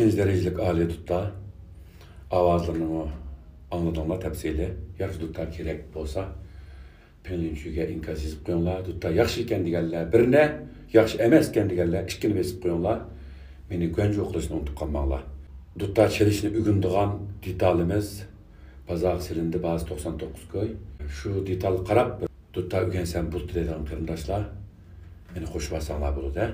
İkinci derecelik aile dutta avazlarını anladığımda tepsiyle yaxşı duttar kerek bolsa penlinçüge inkaz yazıp koyunlar dutta yaxşı iken digerler birine yaxşı emes iken digerler ikkini besip koyunlar meni gönce okulasını unutup kalmağlar duttar çelişini ügündüğün ditalimiz Pazar silindi bazı 99 köy şu dital karab duttar ügensen bult dileden kırındaşlar meni hoş basanlar bunu da